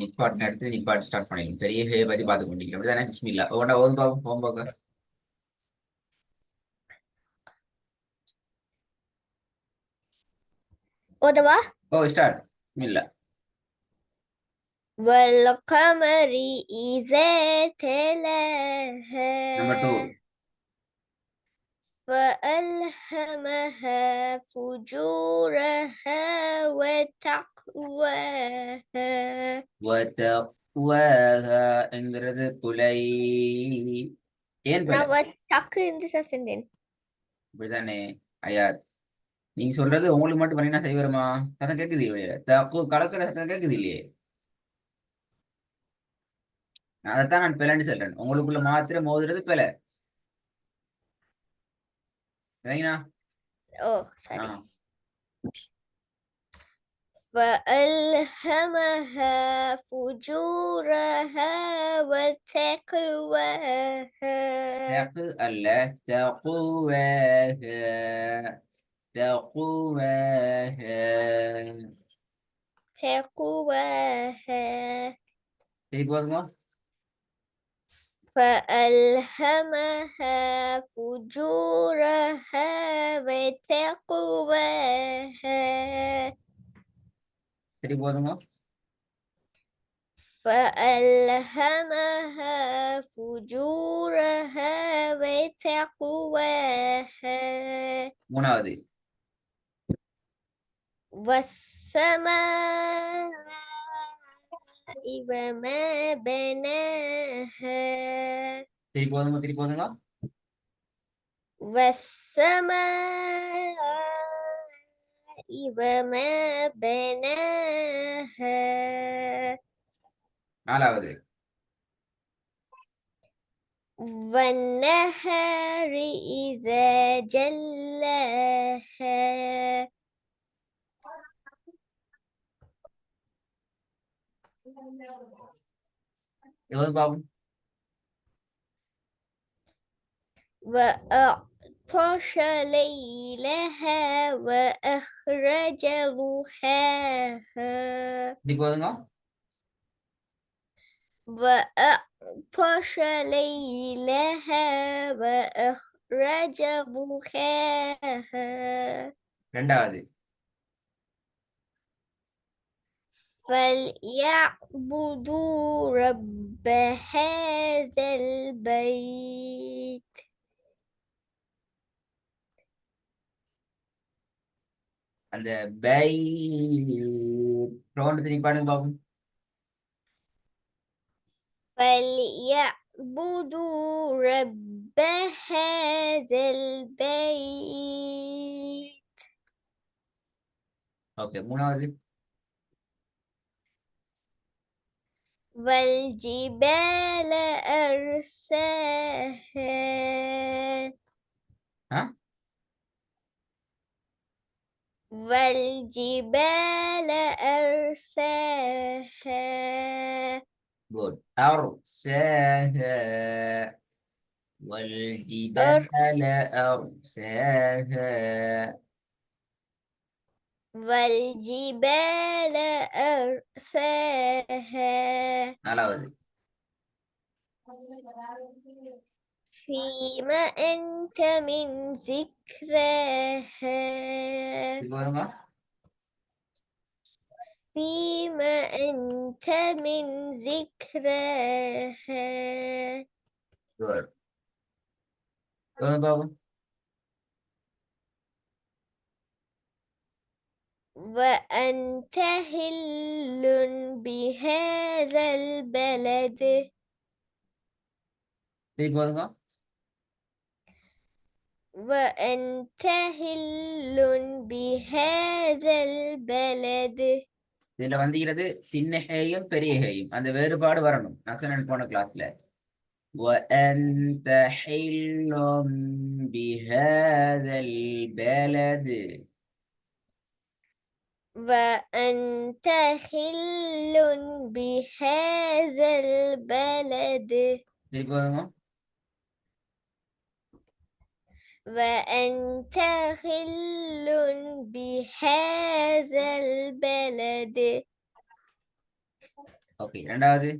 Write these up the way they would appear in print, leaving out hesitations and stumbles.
நிப்பாட்டின எடுத்து நிப்பாட்டி ஸ்டார்ட் பண்ணிடணும். பெரிய ஹே பத்தி பார்த்து கொண்டிருக்கோம். அப்படிதானே? பிஸ்மில்லா. ஒவ்வொன்றா ஓதும் பாப்போம். போகும் போக. ஓதவா? ஓ ஸ்டார்ட். பிஸ்மில்லா. والقمر إذا تلاها நம்பர் 2. فألهمها فجورها وتقواها. வதக்வாஹாங்கிறது புலை. ஏன் பிழை? நான் டக்கு இந்த செஞ்சேன். இப்படிதானே ஐயா? நீங்க சொல்றது உங்களுக்கு மட்டும் பண்ணினா சரி வருமா? சத்தம் கேட்குது இல்லையா? கலக்கிற சத்தம் கேட்குது இல்லையே? அதைத்தான் நான் பிழைன்னு சொல்றேன். உங்களுக்குள்ள மாத்திரம் மோதுறது பிழை. சரிங்களா? ஓ ஆ. சரி. فألهمها فجورها وتقواها. தகு அல்ல, தகுவாக. தகுவாக. تقواها. சரி போதுங்க. فألهمها فجورها وتقواها. சரி போதுங்க. فألهمها فجورها وتقواها. மூணாவது. والسماء وما بناها. சரி போதுங்க. சரி போதுங்க. والسماء وما بناها. நாலாவது. والنهار إذا جلاها. எவ்வளவு பாவம்? وأغطش ليلها وأخرج ضحاها. சரி போதுங்க. وأغطش ليلها وأخرج ضحاها. ரெண்டாவது. فليعبدوا رب هذا البيت. அந்த பை ரவுண்ட் திருப்பி பாடுங்க பாவம். فليعبدوا رب هذا البيت. ஓகே. மூணாவது. والجبال أرساها. ஆ والجبال أرساها. குட். أرساها والجبال أرساها. والجبال أرساها. நாலாவது. فيما أنت من ذكراها. சரி போதுங்க. فيما أنت من ذكراها. குட். பாவம். وأنت حل بهذا البلد. சரி போதுங்க. وأنت حل بهذا البلد. இதுல வந்துகிறது சின்ன ஹேயும் பெரிய ஹேயும். அந்த வேறுபாடு வரணும். நான் போன கிளாஸ்ல وأنت حل بهذا البلد. وأنت حل بهذا البلد. சரி போதுங்க. وأنت حل بهذا البلد. ஓகே, ரெண்டாவது.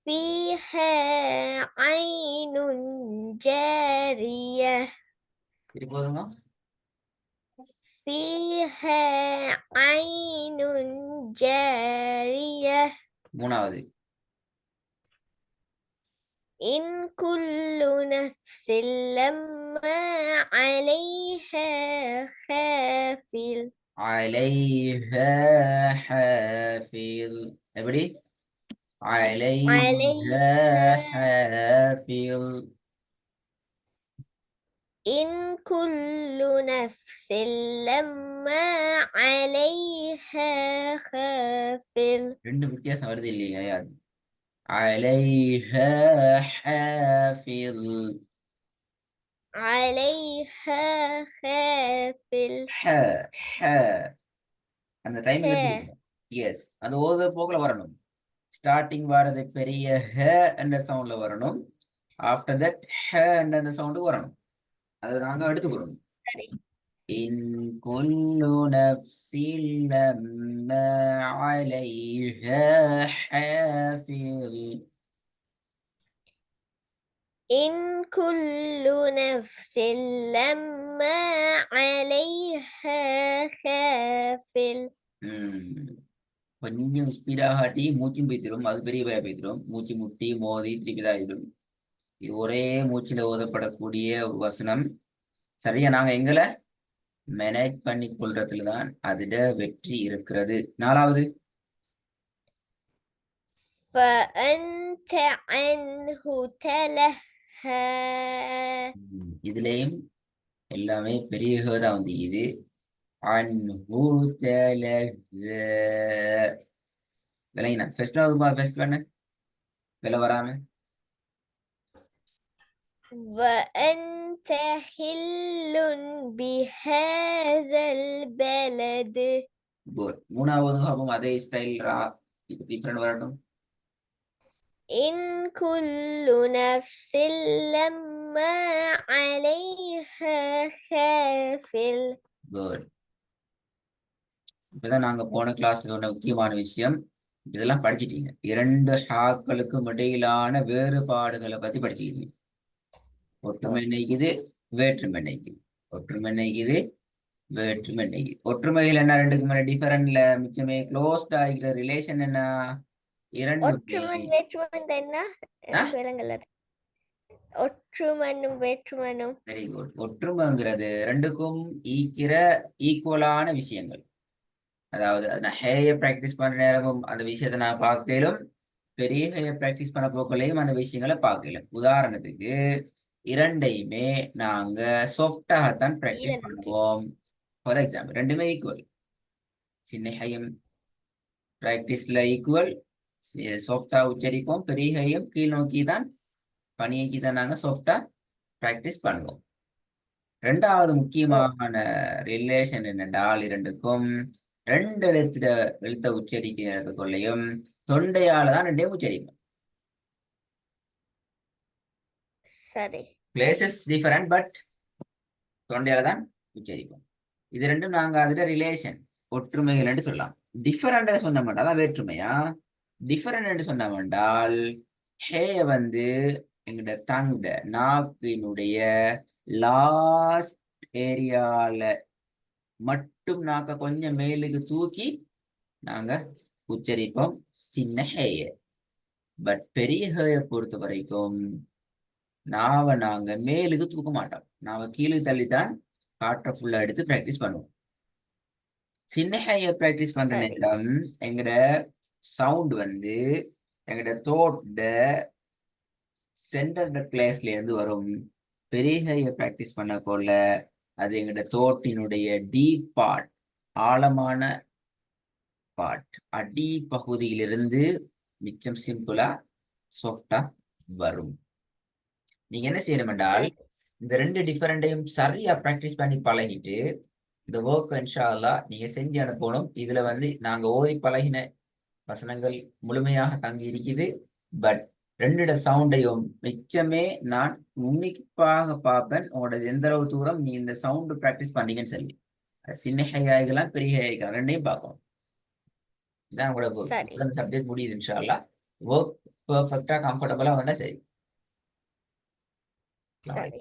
فيها عين جارية இது போதுங்க. فيها عين جارية மூணாவது. إن كل نفس لما عليها حافظ عليها حافظ. எப்படி؟ عليها عليها حافظ. إن كل نفس لما عليها حافظ ரெண்டு வித்தியாசம் வருது இல்லையா யார்? عليها حافظ. عليها حافظ ஹ ஹ அந்த டைமிங் ح எடுத்துக்கணும். எஸ், அந்த ஓத போக்குல வரணும். ஸ்டார்டிங் வாரது பெரிய ஹ என்ற சவுண்ட்ல வரணும். ஆஃப்டர் தட் ஹ என்ற அந்த சவுண்டுக்கு வரணும். அதை நாங்க எடுத்துக்கிறோம். சரி إن كل نفس لما عليها حافظ. إن كل نفس لما عليها حافظ கொஞ்சம் ஸ்பீடாகாட்டி மூச்சும் பேத்திரும், அது பெரிய பேயா பேத்திரும். மூச்சு முட்டி மோதி திருப்பி தான் ஆயிடும். இது ஒரே மூச்சில் ஓதப்படக்கூடிய ஒரு வசனம். சரியா, நாங்க எங்களை மேனேஜ் பண்ணி கொள்றதுல தான் அதுல வெற்றி இருக்கிறது. நாலாவது. فأنت عنه تلهى இதுலயும் எல்லாமே பெரிய தான் வந்து இது அன்ஹு தலஹ்ஸா. விளங்கினா? ஃபர்ஸ்ட் பண்ண வில வராம. وأنت حل بهذا البلد குட். மூணாவது ஹபம் அதே ஸ்டைல் டிஃப்ரெண்ட் வரட்டும். إن كل نفس لما عليها حافظ குட். இப்பதான் நாங்க போன கிளாஸ்ல சொன்ன முக்கியமான விஷயம். இதெல்லாம் படிச்சிட்டீங்க. இரண்டு ஹாக்களுக்கும் இடையிலான வேறுபாடுகளை பத்தி படிச்சுக்கிட்டீங்க. ஒற்றுமை நினைக்குது, வேற்றுமை நினைக்குது. ஒற்றுமை நினைக்குது, வேற்றுமை நினைக்குது. ஒற்றுமைகள் என்ன? ரெண்டுக்கு மேல டிஃபரெண்ட்ல மிச்சமே க்ளோஸ்ட் ஆகிற ரிலேஷன் என்ன? இரண்டுமே ஒற்றுமன் வேற்றுமன் என்ன எனக்கு விளங்கல ஒற்றுமனும் வேற்றுமனும் வெரி குட். ஒற்றுமைங்கிறது ரெண்டுக்கும் ஈக்குவலான விஷயங்கள். அதாவது நான் ஹேய பிராக்டிஸ் பண்ற நேரமும் அந்த விஷயத்தை நான் பார்க்கலும், பெரிய ஹேய பிராக்டிஸ் பண்ண போக்கலையும் அந்த விஷயங்களை பார்க்கலும். உதாரணத்துக்கு இரண்டையுமே நாங்க சாஃப்டாகத்தான் பிராக்டிஸ் பண்ணுவோம். ஃபார் எக்ஸாம்பிள் ரெண்டுமே ஈக்குவல். சின்ன ஹையம் பிராக்டிஸ்ல ஈக்குவல், சாஃப்டா உச்சரிப்போம். பெரிய ஹையம் கீழ் நோக்கி தான் பணியைக்கு தான் நாங்க சாஃப்டா பிராக்டிஸ் பண்ணுவோம். ரெண்டாவது முக்கியமான ரிலேஷன் என்னென்றால் இரண்டுக்கும் ரெண்டு எழுத்த உச்சரிக்கிறதுக்குள்ளேயும் தொண்டையால தான் ரெண்டையும் உச்சரிப்போம். சரி பிளேசஸ் டிஃபரெண்ட், பட் தொண்டையால தான் உச்சரிப்போம். இது ரெண்டும் நாங்க அதுல ரிலேஷன் ஒற்றுமைகள் என்று சொல்லலாம். டிஃபரெண்ட் சொன்ன மாட்டா அதான் வேற்றுமையா. டிஃபரெண்ட் என்று சொன்ன வேண்டால் ஹே வந்து எங்கட தங்க நாக்கினுடைய லாஸ்ட் ஏரியால மட்டும் நாக்க கொஞ்சம் மேலுக்கு தூக்கி நாங்க உச்சரிப்போம் சின்ன ஹேய. பட் பெரிய ஹேய பொறுத்த வரைக்கும் நாவை நாங்க மேலுக்கு தூக்க மாட்டோம். நாம கீழே தள்ளித்தான் காற்றை ஃபுல்லா எடுத்து பிராக்டிஸ் பண்ணுவோம். சின்ன ஹேய பிராக்டிஸ் பண்ற நேரம் எங்கட சவுண்ட் வந்து எங்கட தோட்ட சென்டர் பிளேஸ்ல இருந்து வரும். பெரிய ஹைய பிராக்டிஸ் பண்ண கொள்ள அது எங்கட தோட்டினுடைய டீப் பார்ட், ஆழமான பார்ட், அடி பகுதியிலிருந்து மிச்சம் சிம்பிளா சாஃப்டா வரும். நீங்க என்ன செய்யணும் என்றால் இந்த ரெண்டு டிஃபரெண்டையும் சரியா பிராக்டிஸ் பண்ணி பழகிட்டு இந்த ஒர்க் இன்ஷா அல்லாஹ் நீங்க செஞ்சு அனுப்பணும். இதுல வந்து நாங்க ஓதி பழகின வசனங்கள் முழுமையாக தங்கி இருக்குது. பட் ரெண்டுட சவுண்டையும் மிச்சமே நான் உன்னிப்பாக பார்ப்பேன். உங்களோட எந்த அளவு தூரம் நீ இந்த சவுண்டு பிராக்டிஸ் பண்ணீங்கன்னு சொல்லி. சின்ன ஹையாய்களாம் பெரிய ஹையாய்கள் ரெண்டையும் பார்க்கணும். இதான் உங்களோட சரி சப்ஜெக்ட் முடியுது இன்ஷா அல்லாஹ். ஒர்க் பெர்ஃபெக்டா கம்ஃபர்டபுளா வந்தா சரி. சரி